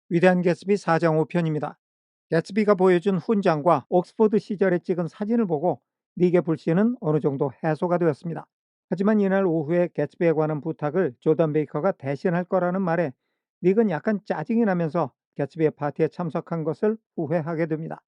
위대한 개츠비 4장 5편입니다. 개츠비가 보여준 훈장과 옥스퍼드 시절에 찍은 사진을 보고 닉의 불신은 어느 정도 해소가 되었습니다. 하지만 이날 오후에 개츠비에 관한 부탁을 조던 베이커가 대신할 거라는 말에 닉은 약간 짜증이 나면서 개츠비의 파티에 참석한 것을 후회하게 됩니다.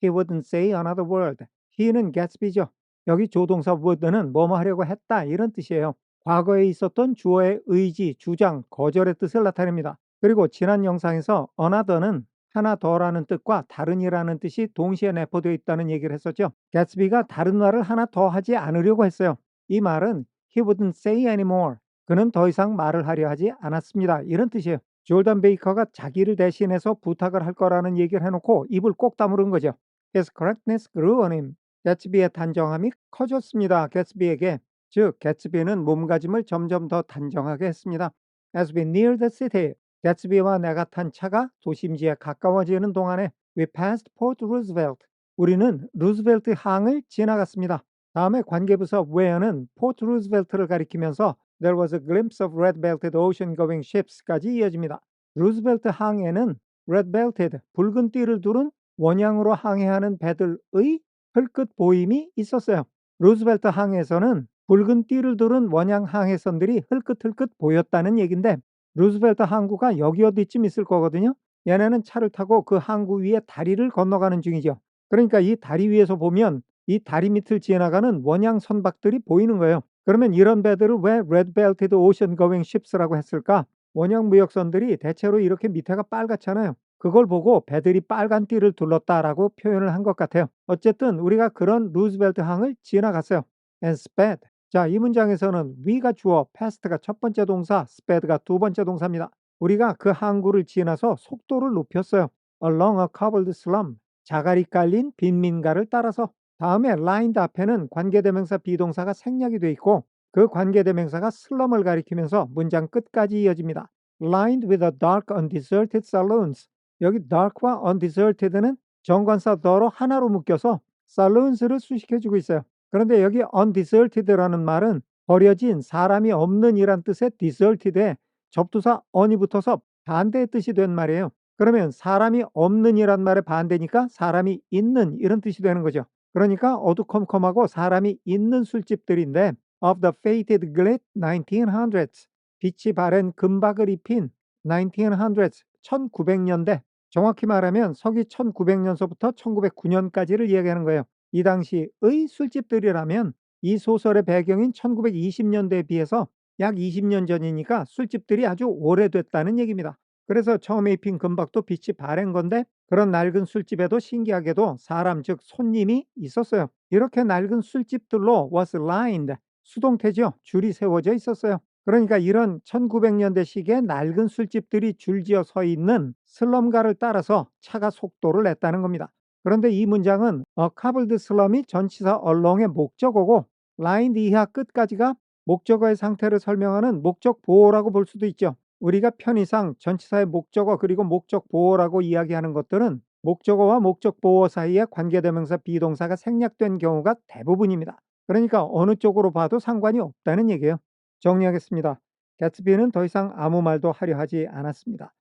He wouldn't say another word. he는 개츠비죠. 여기 조동사 would는 뭐뭐 하려고 했다 이런 뜻이에요. 과거에 있었던 주어의 의지, 주장, 거절의 뜻을 나타냅니다. 그리고 지난 영상에서 another는 하나 더라는 뜻과 다른이라는 뜻이 동시에 내포되어 있다는 얘기를 했었죠. 개츠비가 다른 말을 하나 더 하지 않으려고 했어요. 이 말은 he wouldn't say anymore. 그는 더 이상 말을 하려 하지 않았습니다. 이런 뜻이에요. 졸단 베이커가 자기를 대신해서 부탁을 할 거라는 얘기를 해놓고 입을 꼭 다무른 거죠. His correctness grew on him. 개츠비의 단정함이 커졌습니다. 개츠비에게. 즉 개츠비는 몸가짐을 점점 더 단정하게 했습니다. As we near the city, 개츠비와 내가 탄 차가 도심지에 가까워지는 동안에 we passed Port Roosevelt. 우리는 루즈벨트 항을 지나갔습니다. 다음에 관계부서 where는 포트 루즈벨트를 가리키면서 there was a glimpse of red-belted ocean-going ships까지 이어집니다. 루즈벨트 항에는 red-belted, 붉은 띠를 두른 원양으로 항해하는 배들의 흘끗 보임이 있었어요. 루즈벨트 항에서는 붉은 띠를 두른 원양 항해선들이 흘끗흘끗 보였다는 얘긴데 루즈벨트 항구가 여기 어디쯤 있을 거거든요. 얘네는 차를 타고 그 항구 위에 다리를 건너가는 중이죠. 그러니까 이 다리 위에서 보면 이 다리 밑을 지나가는 원양 선박들이 보이는 거예요. 그러면 이런 배들을 왜 Red Belted Ocean Going Ships라고 했을까? 원양 무역선들이 대체로 이렇게 밑에가 빨갛잖아요. 그걸 보고 배들이 빨간 띠를 둘렀다라고 표현을 한 것 같아요. 어쨌든 우리가 그런 루즈벨트 항을 지나갔어요. And sped. 자, 이 문장에서는 we가 주어, past가 첫 번째 동사, sped가 두 번째 동사입니다. 우리가 그 항구를 지나서 속도를 높였어요. Along a cobbled slum. 자갈이 깔린 빈민가를 따라서. 다음에 lined 앞에는 관계대명사 비동사가 생략이 돼 있고 그 관계대명사가 슬럼을 가리키면서 문장 끝까지 이어집니다. Lined with a dark undeserted saloons. 여기 dark와 undeserted는 정관사 the로 하나로 묶여서 saloons를 수식해주고 있어요. 그런데 여기 undeserted라는 말은 버려진 사람이 없는 이란 뜻의 deserted에 접두사 on이 붙어서 반대의 뜻이 된 말이에요. 그러면 사람이 없는 이란 말의 반대니까 사람이 있는 이런 뜻이 되는 거죠. 그러니까 어두컴컴하고 사람이 있는 술집들인데 of the faded glit 1900s 빛이 바랜 금박을 입힌 1900s 1900년대 정확히 말하면 서기 1900년서부터 1909년까지를 이야기하는 거예요. 이 당시의 술집들이라면 이 소설의 배경인 1920년대에 비해서 약 20년 전이니까 술집들이 아주 오래됐다는 얘기입니다. 그래서 처음에 입힌 금박도 빛이 바랜 건데 그런 낡은 술집에도 신기하게도 사람 즉 손님이 있었어요. 이렇게 낡은 술집들로 was lined 수동태죠. 줄이 세워져 있었어요. 그러니까 이런 1900년대식의 낡은 술집들이 줄지어 서 있는 슬럼가를 따라서 차가 속도를 냈다는 겁니다. 그런데 이 문장은 cobbled slum이 전치사 along의 목적어고 lined 이하 끝까지가 목적어의 상태를 설명하는 목적 보호라고 볼 수도 있죠. 우리가 편의상 전치사의 목적어 그리고 목적 보호라고 이야기하는 것들은 목적어와 목적 보호 사이에 관계대명사 비동사가 생략된 경우가 대부분입니다. 그러니까 어느 쪽으로 봐도 상관이 없다는 얘기예요. 정리하겠습니다. 개츠비는 더 이상 아무 말도 하려 하지 않았습니다.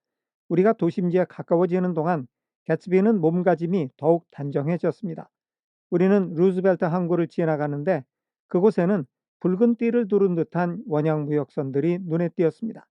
우리가 도심지에 가까워지는 동안 개츠비는 몸가짐이 더욱 단정해졌습니다. 우리는 루즈벨트 항구를 지나가는데 그곳에는 붉은 띠를 두른 듯한 원양 무역선들이 눈에 띄었습니다.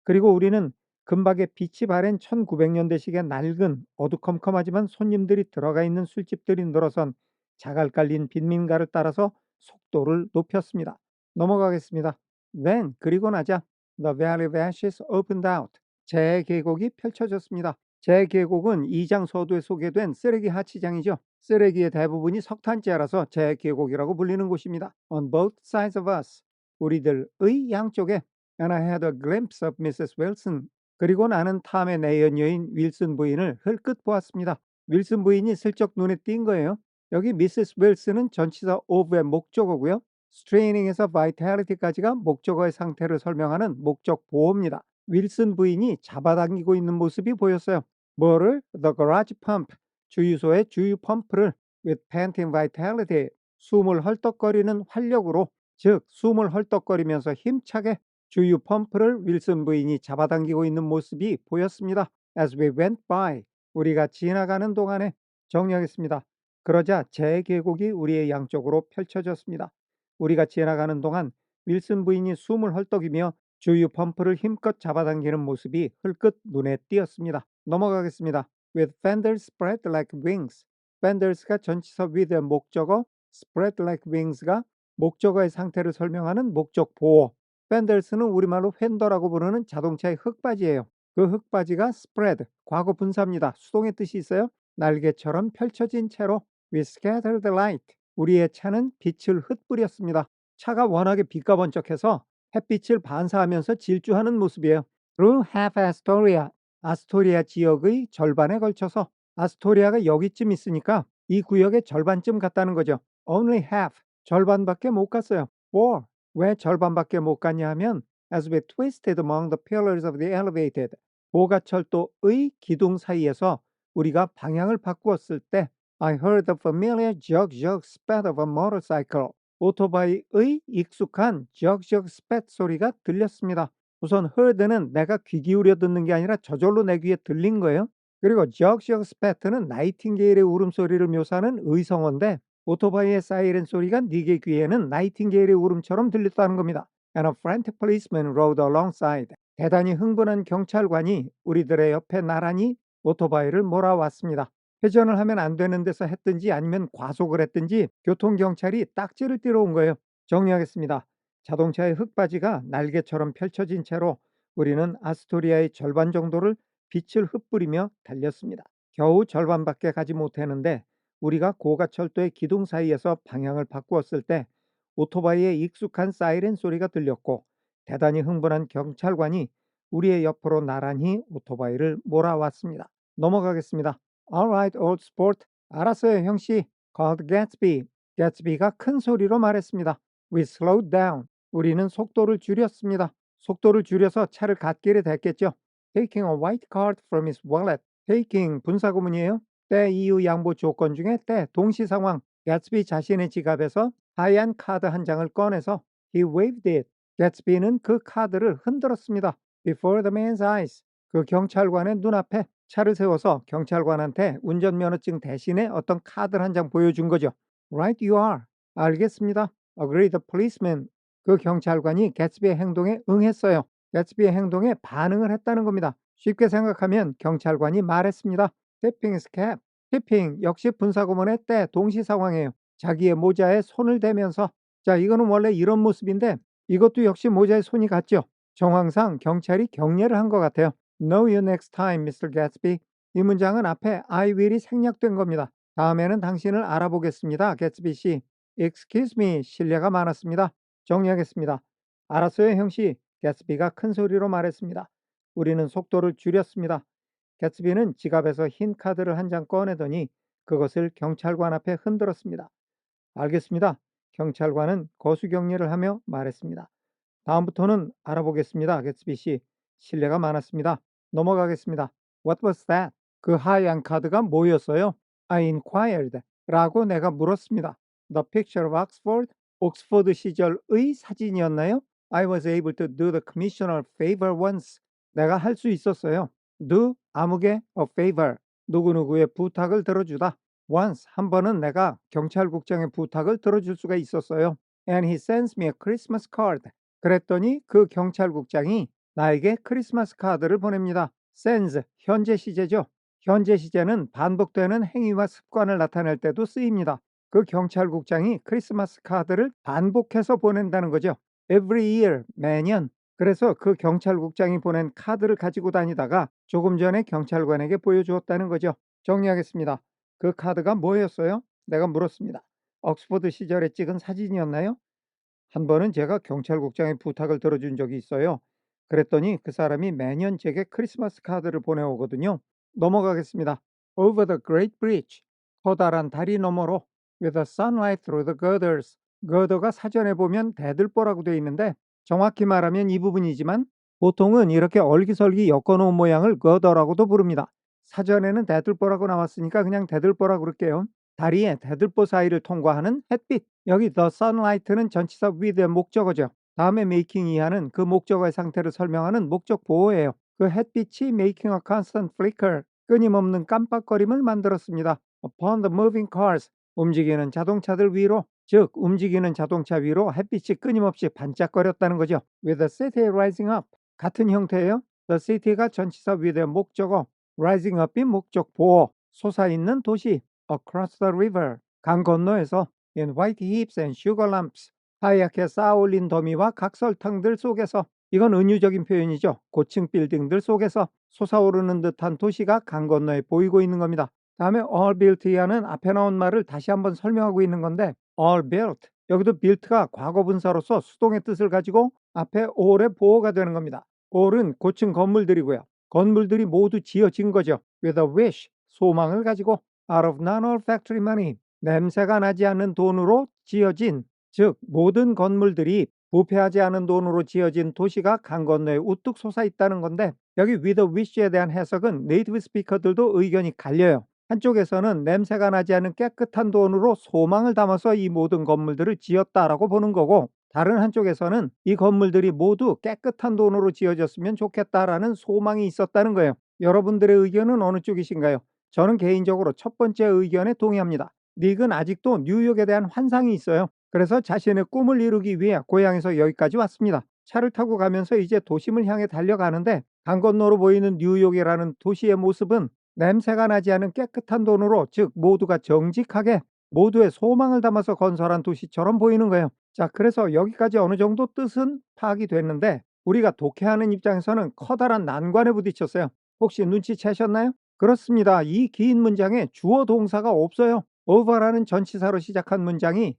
그리고 우리는 금박에 빛이 바랜 1900년대식의 낡은 어두컴컴하지만 손님들이 들어가 있는 술집들이 늘어선 자갈 깔린 빈민가를 따라서 속도를 높였습니다. 넘어가겠습니다. Then 그리고 나자 The Valley of Ashes opened out. 재계곡이 펼쳐졌습니다. 재계곡은 2장 서두에 소개된 쓰레기 하치장이죠. 쓰레기의 대부분이 석탄재라서 재계곡이라고 불리는 곳입니다. On both sides of us. 우리들의 양쪽에 And I had a glimpse of Mrs. Wilson. 그리고 나는 탐의 내연 여인 윌슨 부인을 흘끗 보았습니다. 윌슨 부인이 슬쩍 눈에 띈 거예요. 여기 Mrs. Wilson은 전치사 of의 목적어고요. straining에서 vitality까지가 목적어의 상태를 설명하는 목적 보호입니다. 윌슨 부인이 잡아당기고 있는 모습이 보였어요. 뭐를? The garage pump, 주유소의 주유 펌프를 with panting vitality, 숨을 헐떡거리는 활력으로, 즉 숨을 헐떡거리면서 힘차게 주유 펌프를 윌슨 부인이 잡아당기고 있는 모습이 보였습니다. as we went by. 우리가 지나가는 동안에. 정리하겠습니다. 그러자 재계곡이 우리의 양쪽으로 펼쳐졌습니다. 우리가 지나가는 동안 윌슨 부인이 숨을 헐떡이며 주유 펌프를 힘껏 잡아당기는 모습이 흘끗 눈에 띄었습니다. 넘어가겠습니다. With fenders spread like wings. fenders가 전치사 with의 목적어, spread like wings가 목적어의 상태를 설명하는 목적 보호. fenders는 우리말로 휀더라고 부르는 자동차의 흙바지예요. 그 흙바지가 spread, 과거 분사입니다. 수동의 뜻이 있어요. 날개처럼 펼쳐진 채로 we scattered the light. 우리의 차는 빛을 흩뿌렸습니다. 차가 워낙에 빛과 번쩍해서 햇빛을 반사하면서 질주하는 모습이에요. Through half Astoria. 아스토리아 지역의 절반에 걸쳐서. 아스토리아가 여기쯤 있으니까 이 구역의 절반쯤 갔다는 거죠. Only half. 절반밖에 못 갔어요. For. 왜 절반밖에 못 갔냐 하면 as we twisted among the pillars of the elevated. 고가철도의 기둥 사이에서 우리가 방향을 바꾸었을 때 I heard the familiar jug-jug spat of a motorcycle. 오토바이의 익숙한 jug-jug spat 소리가 들렸습니다. 우선 heard는 내가 귀 기울여 듣는 게 아니라 저절로 내 귀에 들린 거예요. 그리고 jug-jug spat는 나이팅게일의 울음소리를 묘사하는 의성어인데 오토바이의 사이렌 소리가 네게 귀에는 나이팅게일의 울음처럼 들렸다는 겁니다. And a frantic policeman rode alongside. 대단히 흥분한 경찰관이 우리들의 옆에 나란히 오토바이를 몰아왔습니다. 회전을 하면 안 되는 데서 했든지 아니면 과속을 했든지 교통경찰이 딱지를 띠러 온 거예요. 정리하겠습니다. 자동차의 흙바지가 날개처럼 펼쳐진 채로 우리는 아스토리아의 절반 정도를 빛을 흩뿌리며 달렸습니다. 겨우 절반밖에 가지 못했는데 우리가 고가철도의 기둥 사이에서 방향을 바꾸었을 때 오토바이의 익숙한 사이렌 소리가 들렸고 대단히 흥분한 경찰관이 우리의 옆으로 나란히 오토바이를 몰아왔습니다. 넘어가겠습니다. Alright, old sport. 알았어요, 형씨. called Gatsby. Gatsby가 큰 소리로 말했습니다. We slowed down. 우리는 속도를 줄였습니다. 속도를 줄여서 차를 갓길에 댔겠죠. Taking a white card from his wallet. Taking 분사구문이에요. 때 이유 양보 조건 중에 때 동시 상황. Gatsby 자신의 지갑에서 하얀 카드 한 장을 꺼내서 he waved it. Gatsby는 그 카드를 흔들었습니다. Before the man's eyes. 그 경찰관의 눈앞에 차를 세워서 경찰관한테 운전면허증 대신에 어떤 카드를 한 장 보여준 거죠. Right you are. 알겠습니다. Agreed the policeman. 그 경찰관이 개츠비의 행동에 응했어요. 개츠비의 행동에 반응을 했다는 겁니다. 쉽게 생각하면 경찰관이 말했습니다. Tipping his cap. Tipping 역시 분사구문의 때 동시 상황이에요. 자기의 모자에 손을 대면서 자 이거는 원래 이런 모습인데 이것도 역시 모자에 손이 갔죠. 정황상 경찰이 경례를 한 것 같아요. Know you next time, Mr. Gatsby. 이 문장은 앞에 I will이 생략된 겁니다. 다음에는 당신을 알아보겠습니다, 개츠비 씨. Excuse me, 실례가 많았습니다. 정리하겠습니다. 알았어요, 형씨. 개츠비가 큰 소리로 말했습니다. 우리는 속도를 줄였습니다. 개츠비는 지갑에서 흰 카드를 한 장 꺼내더니 그것을 경찰관 앞에 흔들었습니다. 알겠습니다. 경찰관은 거수경례를 하며 말했습니다. 다음부터는 알아보겠습니다, 개츠비 씨. 실례가 많았습니다. 넘어가겠습니다. What was that? 그 하얀 카드가 뭐였어요? I inquired. 라고 내가 물었습니다. The picture of Oxford? 옥스퍼드 시절의 사진이었나요? I was able to do the commissioner a favor once. 내가 할 수 있었어요. Do 아무개 a favor. 누구누구의 부탁을 들어주다. Once 한 번은 내가 경찰국장의 부탁을 들어줄 수가 있었어요. And he sends me a Christmas card. 그랬더니 그 경찰국장이 나에게 크리스마스 카드를 보냅니다. sends 현재 시제죠. 현재 시제는 반복되는 행위와 습관을 나타낼 때도 쓰입니다. 그 경찰국장이 크리스마스 카드를 반복해서 보낸다는 거죠. Every year, 매년. 그래서 그 경찰국장이 보낸 카드를 가지고 다니다가 조금 전에 경찰관에게 보여주었다는 거죠. 정리하겠습니다. 그 카드가 뭐였어요? 내가 물었습니다. 옥스퍼드 시절에 찍은 사진이었나요? 한 번은 제가 경찰국장의 부탁을 들어준 적이 있어요. 그랬더니 그 사람이 매년 제게 크리스마스 카드를 보내오거든요. 넘어가겠습니다. Over the Great Bridge. 커다란 다리 너머로 with the sunlight through the girders. girder가 사전에 보면 대들보라고 되어 있는데 정확히 말하면 이 부분이지만 보통은 이렇게 얼기설기 엮어놓은 모양을 girder라고도 부릅니다. 사전에는 대들보라고 나왔으니까 그냥 대들보라고 그럴게요. 다리에 대들보 사이를 통과하는 햇빛. 여기 the sunlight는 전치사 with의 목적어죠. 다음에 making 이하는 그 목적어의 상태를 설명하는 목적 보호예요. 그 햇빛이 making a constant flicker, 끊임없는 깜빡거림을 만들었습니다. Upon the moving cars, 움직이는 자동차들 위로, 즉 움직이는 자동차 위로 햇빛이 끊임없이 반짝거렸다는 거죠. With the city rising up, 같은 형태예요. The city가 전치사 with의 목적어, rising up이 목적 보어, 솟아있는 도시, across the river, 강 건너에서 in white heaps and sugar lumps, 하얗게 쌓아올린 더미와 각설탕들 속에서, 이건 은유적인 표현이죠. 고층 빌딩들 속에서 솟아오르는 듯한 도시가 강 건너에 보이고 있는 겁니다. 다음에 all built이라는 앞에 나온 말을 다시 한번 설명하고 있는 건데, all built, 여기도 built가 과거분사로서 수동의 뜻을 가지고 앞에 all의 보호가 되는 겁니다. all은 고층 건물들이고요. 건물들이 모두 지어진 거죠. with a wish, 소망을 가지고 out of non-olfactory money, 냄새가 나지 않는 돈으로 지어진, 즉 모든 건물들이 부패하지 않은 돈으로 지어진 도시가 강 건너에 우뚝 솟아 있다는 건데, 여기 with a wish에 대한 해석은 네이티브 스피커들도 의견이 갈려요. 한쪽에서는 냄새가 나지 않은 깨끗한 돈으로 소망을 담아서 이 모든 건물들을 지었다라고 보는 거고, 다른 한쪽에서는 이 건물들이 모두 깨끗한 돈으로 지어졌으면 좋겠다라는 소망이 있었다는 거예요. 여러분들의 의견은 어느 쪽이신가요? 저는 개인적으로 첫 번째 의견에 동의합니다. 닉은 아직도 뉴욕에 대한 환상이 있어요. 그래서 자신의 꿈을 이루기 위해 고향에서 여기까지 왔습니다. 차를 타고 가면서 이제 도심을 향해 달려가는데, 강 건너로 보이는 뉴욕이라는 도시의 모습은 냄새가 나지 않은 깨끗한 돈으로, 즉 모두가 정직하게 모두의 소망을 담아서 건설한 도시처럼 보이는 거예요. 자, 그래서 여기까지 어느 정도 뜻은 파악이 됐는데, 우리가 독해하는 입장에서는 커다란 난관에 부딪혔어요. 혹시 눈치채셨나요? 그렇습니다. 이 긴 문장에 주어 동사가 없어요. over라는 전치사로 시작한 문장이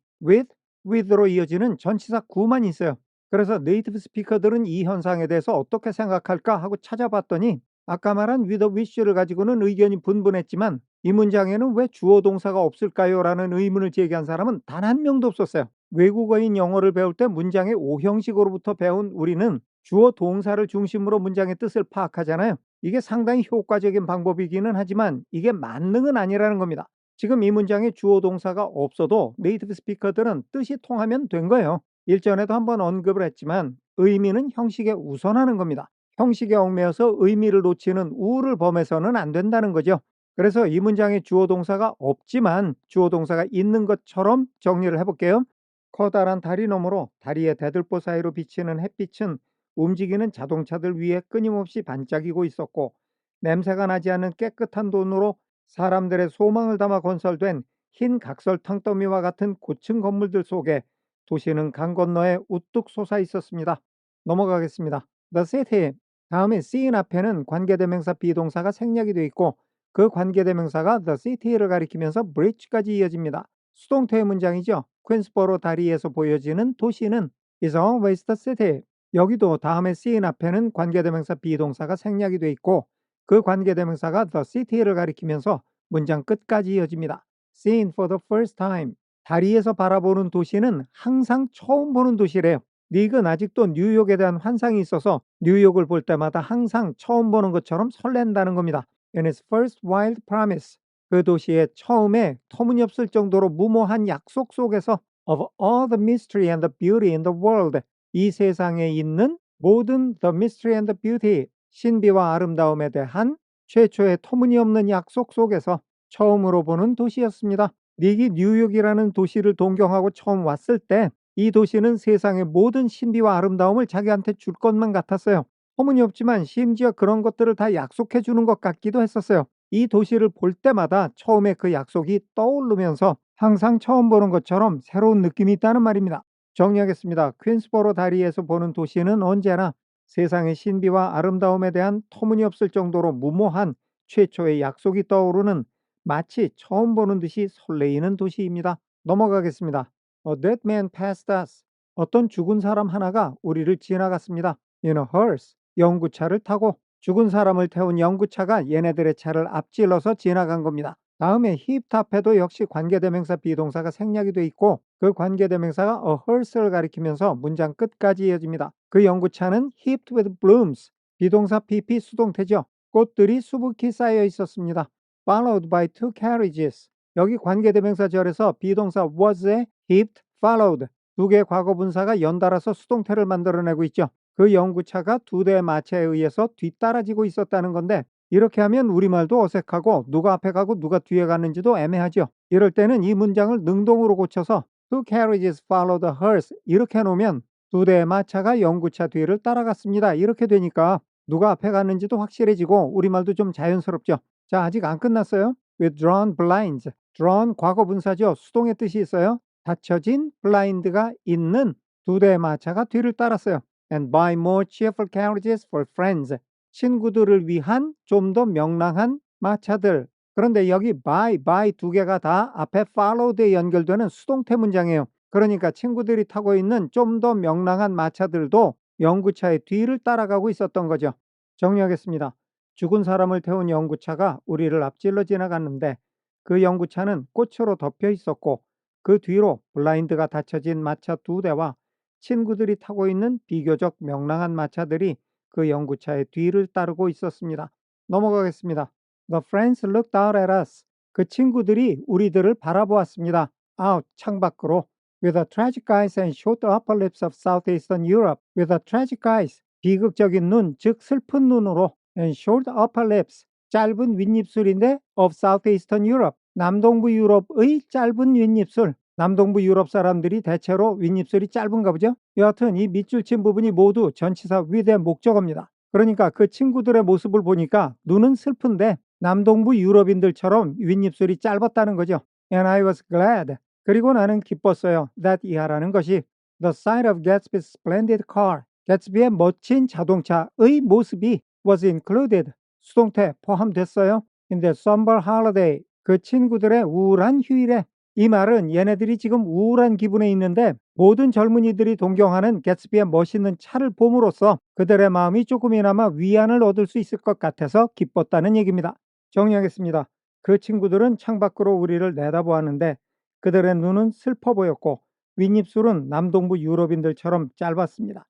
with로 이어지는 전치사 구만 있어요. 그래서 네이티브 스피커들은 이 현상에 대해서 어떻게 생각할까 하고 찾아봤더니, 아까 말한 with a wish를 가지고는 의견이 분분했지만 이 문장에는 왜 주어 동사가 없을까요? 라는 의문을 제기한 사람은 단 한 명도 없었어요. 외국어인 영어를 배울 때 문장의 오형식으로부터 배운 우리는 주어 동사를 중심으로 문장의 뜻을 파악하잖아요. 이게 상당히 효과적인 방법이기는 하지만 이게 만능은 아니라는 겁니다. 지금 이 문장에 주어 동사가 없어도 네이티브 스피커들은 뜻이 통하면 된 거예요. 일전에도 한번 언급을 했지만 의미는 형식에 우선하는 겁니다. 형식에 얽매여서 의미를 놓치는 우를 범해서는 안 된다는 거죠. 그래서 이 문장에 주어 동사가 없지만 주어 동사가 있는 것처럼 정리를 해볼게요. 커다란 다리 너머로 다리의 대들보 사이로 비치는 햇빛은 움직이는 자동차들 위에 끊임없이 반짝이고 있었고, 냄새가 나지 않는 깨끗한 돈으로 사람들의 소망을 담아 건설된 흰 각설탕 더미와 같은 고층 건물들 속에 도시는 강 건너에 우뚝 솟아 있었습니다. 넘어가겠습니다. The city. 다음에 seen 앞에는 관계대명사 비동사가 생략이 되어 있고, 그 관계대명사가 the city를 가리키면서 bridge까지 이어집니다. 수동태의 문장이죠. 퀸스버로 다리에서 보여지는 도시는 is always the city. 여기도 다음에 seen 앞에는 관계대명사 비동사가 생략이 되어 있고, 그 관계대명사가 the city를 가리키면서 문장 끝까지 이어집니다. seen for the first time. 다리에서 바라보는 도시는 항상 처음 보는 도시래요. 닉은 아직도 뉴욕에 대한 환상이 있어서 뉴욕을 볼 때마다 항상 처음 보는 것처럼 설렌다는 겁니다. In its first wild promise. 그 도시의 처음에 터무니없을 정도로 무모한 약속 속에서 of all the mystery and the beauty in the world. 이 세상에 있는 모든 the mystery and the beauty, 신비와 아름다움에 대한 최초의 터무니없는 약속 속에서 처음으로 보는 도시였습니다. 닉이 뉴욕이라는 도시를 동경하고 처음 왔을 때 이 도시는 세상의 모든 신비와 아름다움을 자기한테 줄 것만 같았어요. 터무니없지만 심지어 그런 것들을 다 약속해 주는 것 같기도 했었어요. 이 도시를 볼 때마다 처음에 그 약속이 떠오르면서 항상 처음 보는 것처럼 새로운 느낌이 있다는 말입니다. 정리하겠습니다. 퀸스버로 다리에서 보는 도시는 언제나 세상의 신비와 아름다움에 대한 터무니없을 정도로 무모한 최초의 약속이 떠오르는, 마치 처음 보는 듯이 설레이는 도시입니다. 넘어가겠습니다. A dead man passed us. 어떤 죽은 사람 하나가 우리를 지나갔습니다. In a hearse. 영구차를 타고. 죽은 사람을 태운 영구차가 얘네들의 차를 앞질러서 지나간 겁니다. 다음에 heaped 앞에도 역시 관계대명사 비동사가 생략이 돼 있고, 그 관계대명사가 a hearse를 가리키면서 문장 끝까지 이어집니다. 그 영구차는 heaped with blooms. 비동사 pp 수동태죠. 꽃들이 수북히 쌓여 있었습니다. Followed by two carriages. 여기 관계대명사 절에서 비동사 was에 heaped, followed 두 개의 과거분사가 연달아서 수동태를 만들어내고 있죠. 그 영구차가 두 대의 마차에 의해서 뒤따라지고 있었다는 건데 이렇게 하면 우리말도 어색하고 누가 앞에 가고 누가 뒤에 가는지도 애매하죠. 이럴 때는 이 문장을 능동으로 고쳐서 Two carriages follow the hearse 이렇게 해놓으면 두 대의 마차가 영구차 뒤를 따라갔습니다. 이렇게 되니까 누가 앞에 갔는지도 확실해지고 우리말도 좀 자연스럽죠. 자, 아직 안 끝났어요. With drawn blinds. drawn 과거 분사죠. 수동의 뜻이 있어요. 닫혀진 blind가 있는 두 대의 마차가 뒤를 따랐어요. And buy more cheerful carriages for friends. 친구들을 위한 좀 더 명랑한 마차들. 그런데 여기 by 두 개가 다 앞에 followed에 연결되는 수동태 문장이에요. 그러니까 친구들이 타고 있는 좀 더 명랑한 마차들도 영구차의 뒤를 따라가고 있었던 거죠. 정리하겠습니다. 죽은 사람을 태운 영구차가 우리를 앞질러 지나갔는데 그 영구차는 꽃으로 덮여 있었고 그 뒤로 블라인드가 닫혀진 마차 두 대와 친구들이 타고 있는 비교적 명랑한 마차들이 그 영구차의 뒤를 따르고 있었습니다. 넘어가겠습니다. The friends looked out at us. 그 친구들이 우리들을 바라보았습니다. out, 창밖으로. With the tragic eyes and short upper lips of southeastern Europe. With the tragic eyes, 비극적인 눈, 즉 슬픈 눈으로 and short upper lips, 짧은 윗입술인데 of southeastern Europe, 남동부 유럽의 짧은 윗입술. 남동부 유럽 사람들이 대체로 윗입술이 짧은가 보죠. 여하튼 이 밑줄 친 부분이 모두 전치사 with의 목적어입니다. 그러니까 그 친구들의 모습을 보니까 눈은 슬픈데 남동부 유럽인들처럼 윗입술이 짧았다는 거죠. And I was glad. 그리고 나는 기뻤어요. that 이하라는 것이 the sight of Gatsby's splendid car. 개츠비의 멋진 자동차의 모습이 was included. 수동태 포함됐어요. In the somber holiday. 그 친구들의 우울한 휴일에. 이 말은 얘네들이 지금 우울한 기분에 있는데 모든 젊은이들이 동경하는 개츠비의 멋있는 차를 봄으로써 그들의 마음이 조금이나마 위안을 얻을 수 있을 것 같아서 기뻤다는 얘기입니다. 정리하겠습니다. 그 친구들은 창밖으로 우리를 내다보았는데 그들의 눈은 슬퍼 보였고 윗입술은 남동부 유럽인들처럼 짧았습니다.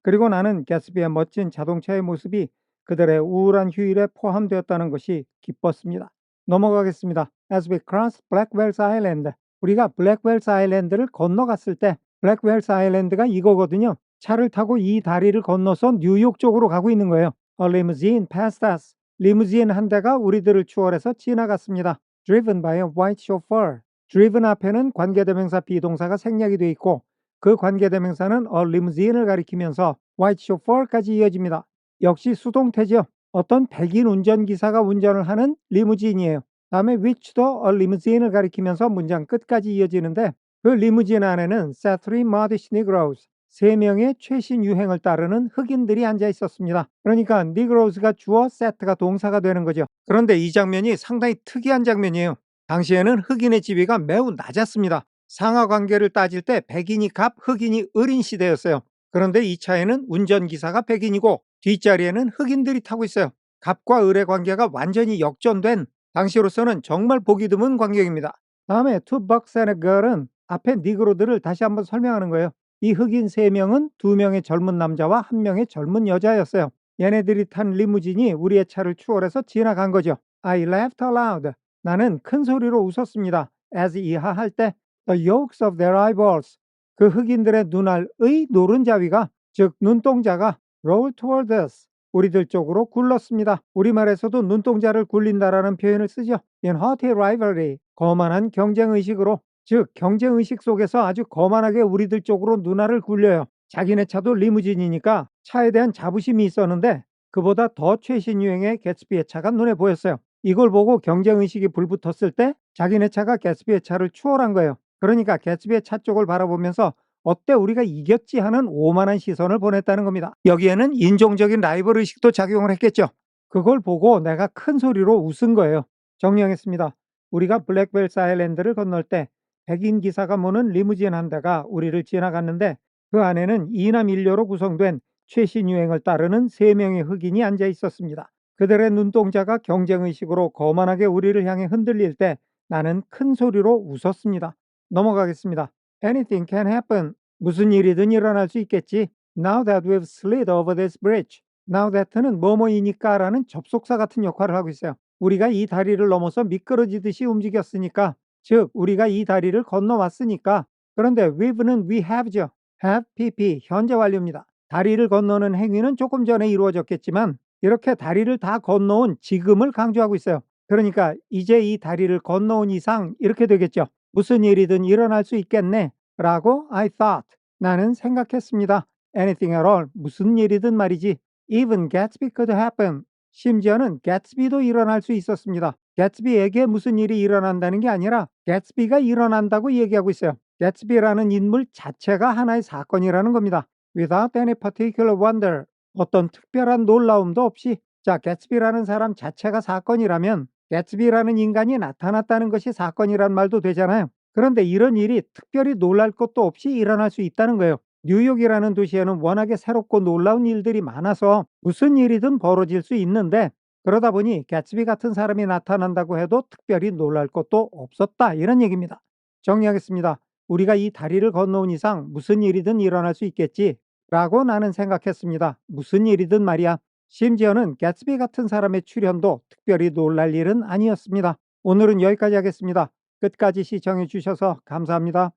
그리고 나는 개츠비의 멋진 자동차의 모습이 그들의 우울한 휴일에 포함되었다는 것이 기뻤습니다. 넘어가겠습니다. As we crossed Blackwell's Island, 우리가 블랙웰스 아일랜드를 건너갔을 때 블랙웰스 아일랜드가 이거거든요. 차를 타고 이 다리를 건너서 뉴욕 쪽으로 가고 있는 거예요. A limousine passed us. 리무진 한 대가 우리들을 추월해서 지나갔습니다. Driven by a white chauffeur. driven 앞에는 관계대명사 비동사가 생략이 되어 있고 그 관계대명사는 a limousine을 가리키면서 white chauffeur까지 이어집니다. 역시 수동태죠. 어떤 백인 운전기사가 운전을 하는 리무진이에요. 다음에 which도 a limousine을 가리키면서 문장 끝까지 이어지는데 그 리무진 안에는 sat three modish negroes, 세 명의 최신 유행을 따르는 흑인들이 앉아 있었습니다. 그러니까 negroes가 주어 set가 동사가 되는 거죠. 그런데 이 장면이 상당히 특이한 장면이에요. 당시에는 흑인의 지위가 매우 낮았습니다. 상하 관계를 따질 때 백인이 갑, 흑인이 을인 시대였어요. 그런데 이 차에는 운전기사가 백인이고 뒷자리에는 흑인들이 타고 있어요. 갑과 을의 관계가 완전히 역전된 당시로서는 정말 보기 드문 광경입니다. 다음에 two bucks and a girl은 앞에 니그로들을 다시 한번 설명하는 거예요. 이 흑인 3명은 2명의 젊은 남자와 1명의 젊은 여자였어요. 얘네들이 탄 리무진이 우리의 차를 추월해서 지나간 거죠. I laughed aloud. 나는 큰 소리로 웃었습니다. as 이하 할 때 the yolks of their eyeballs. 그 흑인들의 눈알의 노른자위가 즉 눈동자가 roll toward us. 우리들 쪽으로 굴렀습니다. 우리말에서도 눈동자를 굴린다라는 표현을 쓰죠. In haughty rivalry, 거만한 경쟁의식으로, 즉 경쟁의식 속에서 아주 거만하게 우리들 쪽으로 눈알을 굴려요. 자기네 차도 리무진이니까 차에 대한 자부심이 있었는데 그보다 더 최신 유행의 개츠비의 차가 눈에 보였어요. 이걸 보고 경쟁의식이 불붙었을 때 자기네 차가 개츠비의 차를 추월한 거예요. 그러니까 개츠비의 차 쪽을 바라보면서 어때 우리가 이겼지 하는 오만한 시선을 보냈다는 겁니다. 여기에는 인종적인 라이벌 의식도 작용을 했겠죠. 그걸 보고 내가 큰 소리로 웃은 거예요. 정리하겠습니다. 우리가 블랙웰스 아일랜드를 건널 때 백인 기사가 모는 리무진 한 대가 우리를 지나갔는데 그 안에는 이남 일녀로 구성된 최신 유행을 따르는 3명의 흑인이 앉아 있었습니다. 그들의 눈동자가 경쟁의식으로 거만하게 우리를 향해 흔들릴 때 나는 큰 소리로 웃었습니다. 넘어가겠습니다. Anything can happen. 무슨 일이든 일어날 수 있겠지. Now that we've slid over this bridge. Now that는 뭐뭐이니까 라는 접속사 같은 역할을 하고 있어요. 우리가 이 다리를 넘어서 미끄러지듯이 움직였으니까, 즉 우리가 이 다리를 건너왔으니까. 그런데 we've는 we have죠. have, pp, 현재 완료입니다. 다리를 건너는 행위는 조금 전에 이루어졌겠지만 이렇게 다리를 다 건너온 지금을 강조하고 있어요. 그러니까 이제 이 다리를 건너온 이상 이렇게 되겠죠. 무슨 일이든 일어날 수 있겠네 라고 I thought. 나는 생각했습니다. Anything at all. 무슨 일이든 말이지. Even Gatsby could happen. 심지어는 개츠비도 일어날 수 있었습니다. 개츠비에게 무슨 일이 일어난다는 게 아니라 개츠비가 일어난다고 얘기하고 있어요. 개츠비라는 인물 자체가 하나의 사건이라는 겁니다. Without any particular wonder. 어떤 특별한 놀라움도 없이 자, 개츠비라는 사람 자체가 사건이라면 개츠비라는 인간이 나타났다는 것이 사건이란 말도 되잖아요. 그런데 이런 일이 특별히 놀랄 것도 없이 일어날 수 있다는 거예요. 뉴욕이라는 도시에는 워낙에 새롭고 놀라운 일들이 많아서 무슨 일이든 벌어질 수 있는데 그러다 보니 개츠비 같은 사람이 나타난다고 해도 특별히 놀랄 것도 없었다. 이런 얘기입니다. 정리하겠습니다. 우리가 이 다리를 건너온 이상 무슨 일이든 일어날 수 있겠지 라고 나는 생각했습니다. 무슨 일이든 말이야. 심지어는 개츠비 같은 사람의 출현도 특별히 놀랄 일은 아니었습니다. 오늘은 여기까지 하겠습니다. 끝까지 시청해 주셔서 감사합니다.